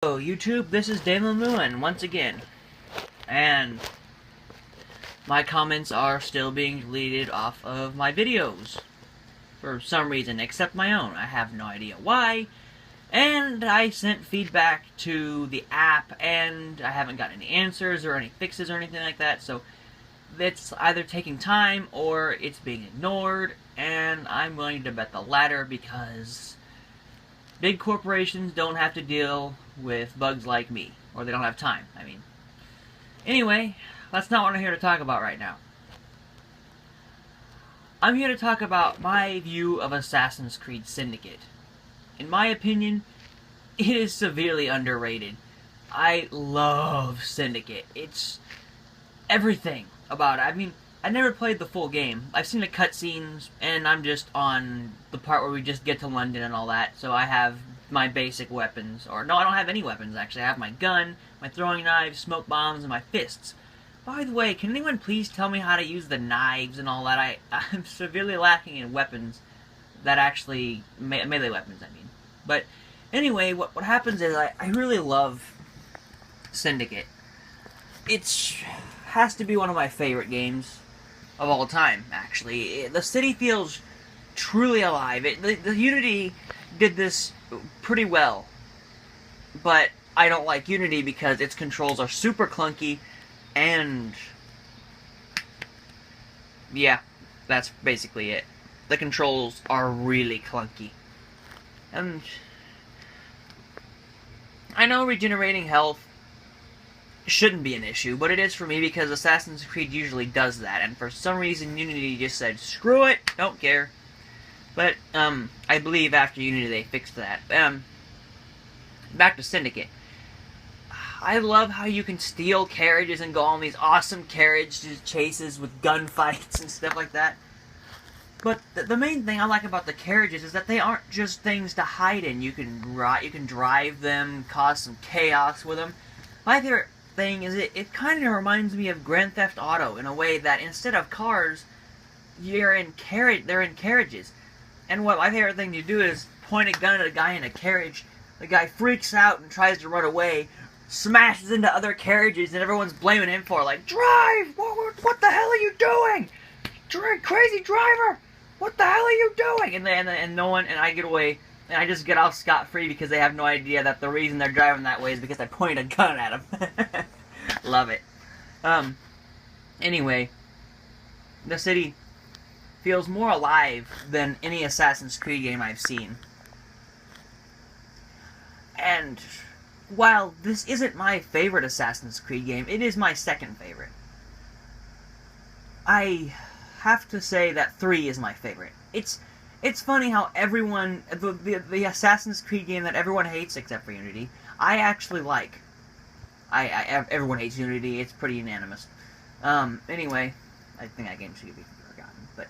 Hello YouTube, this is Damon Lewin once again, and my comments are still being deleted off of my videos for some reason, except my own. I have no idea why, and I sent feedback to the app and I haven't gotten any answers or any fixes or anything like that, so it's either taking time or it's being ignored, and I'm willing to bet the latter because big corporations don't have to deal with bugs like me. Or they don't have time, I mean. Anyway, that's not what I'm here to talk about right now. I'm here to talk about my view of Assassin's Creed Syndicate. In my opinion, it is severely underrated. I love Syndicate. It's everything about it. I mean, I never played the full game. I've seen the cutscenes, and I'm just on the part where we just get to London and all that, so I have my basic weapons. Or, no, I don't have any weapons, actually. I have my gun, my throwing knives, smoke bombs, and my fists. By the way, can anyone please tell me how to use the knives and all that? I'm severely lacking in weapons that actually... melee weapons, I mean. But, anyway, what happens is I really love Syndicate. It has to be one of my favorite games of all time, actually. The city feels truly alive. The Unity did this pretty well, but I don't like Unity because its controls are super clunky, and yeah, that's basically it. The controls are really clunky. And I know regenerating health shouldn't be an issue, but it is for me because Assassin's Creed usually does that, and for some reason Unity just said, screw it, don't care. But, I believe after Unity they fixed that. Back to Syndicate. I love how you can steal carriages and go on these awesome carriage chases with gunfights and stuff like that. But the main thing I like about the carriages is that they aren't just things to hide in. You can drive them, cause some chaos with them. My favorite thing is it kind of reminds me of Grand Theft Auto in a way that instead of cars, they're in carriages. And what my favorite thing to do is point a gun at a guy in a carriage. The guy freaks out and tries to run away, smashes into other carriages, and everyone's blaming him for it. Like, drive! What the hell are you doing? Crazy driver! What the hell are you doing? And no one, and I get away, and I just get off scot-free because they have no idea that the reason they're driving that way is because I pointed a gun at them. Love it. Anyway, the city feels more alive than any Assassin's Creed game I've seen. And while this isn't my favorite Assassin's Creed game, it is my second favorite. I have to say that 3 is my favorite. It's funny how everyone, the Assassin's Creed game that everyone hates except for Unity, I actually like. Everyone hates Unity, it's pretty unanimous. Anyway, I think that game should be forgotten, but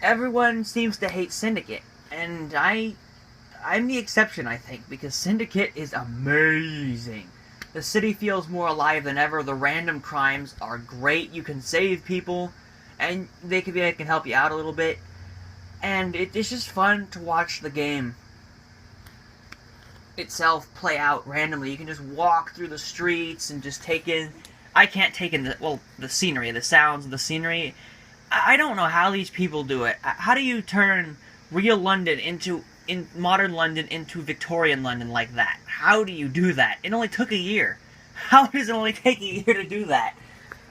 everyone seems to hate Syndicate, and I'm the exception, I think, because Syndicate is amazing. The city feels more alive than ever, the random crimes are great, you can save people, and they can help you out a little bit, and it's just fun to watch the game itself play out randomly. You can just walk through the streets and just take in... I can't take in the scenery, the sounds of the scenery. I don't know how these people do it. How do you turn real London in modern London into Victorian London like that? How do you do that? It only took a year. How does it only take a year to do that?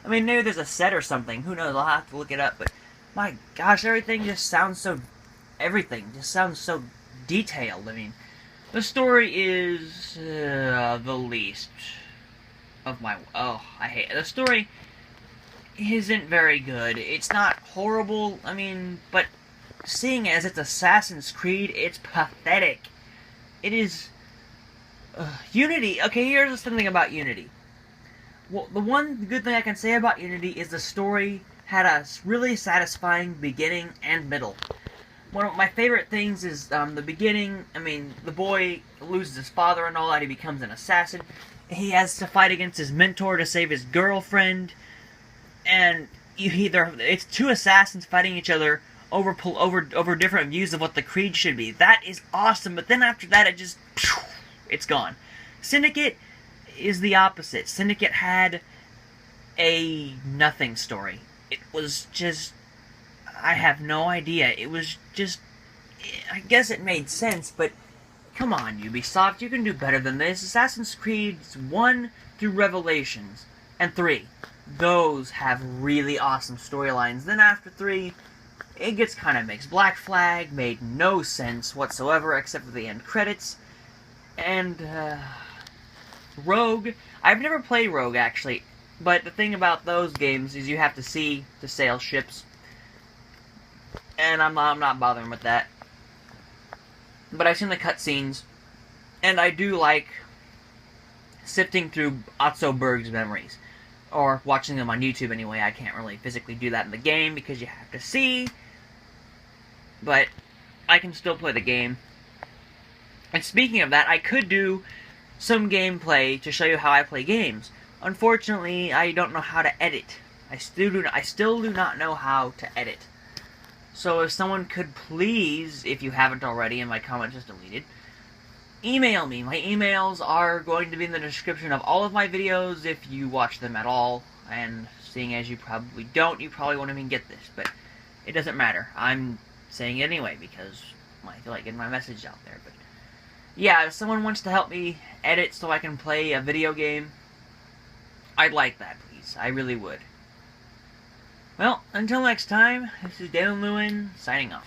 I mean, maybe there's a set or something. Who knows? I'll have to look it up. But my gosh, everything just sounds so... Everything just sounds so detailed. I mean, the story is the least of my... Oh, I hate it. The story isn't very good. It's not horrible, I mean, but seeing as it's Assassin's Creed, it's pathetic. It is... Unity... Okay, here's something about Unity. Well, the one good thing I can say about Unity is the story had a really satisfying beginning and middle. One of my favorite things is the beginning. I mean, the boy loses his father and all that. He becomes an assassin. He has to fight against his mentor to save his girlfriend. And it's two assassins fighting each other over different views of what the creed should be. That is awesome, but then after that, it's gone. Syndicate is the opposite. Syndicate had a nothing story. It was just... I have no idea. It was just... I guess it made sense, but come on, Ubisoft, you can do better than this. Assassin's Creed 1 through Revelations and 3. Those have really awesome storylines. Then after 3, it gets kind of mixed. Black Flag made no sense whatsoever except for the end credits. And, Rogue. I've never played Rogue, actually. But the thing about those games is you have to see to sail ships. And I'm not bothering with that. But I've seen the cutscenes, and I do like sifting through Otto Berg's memories. Or watching them on YouTube anyway. I can't really physically do that in the game because you have to see. But I can still play the game. And speaking of that, I could do some gameplay to show you how I play games. Unfortunately, I don't know how to edit. I still do not know how to edit. So if someone could please, if you haven't already and my comment is deleted, email me. My emails are going to be in the description of all of my videos if you watch them at all. And seeing as you probably don't, you probably won't even get this. But it doesn't matter. I'm saying it anyway because I feel like getting my message out there. But yeah, if someone wants to help me edit so I can play a video game, I'd like that, please. I really would. Well, until next time, this is Dalen Lewin, signing off.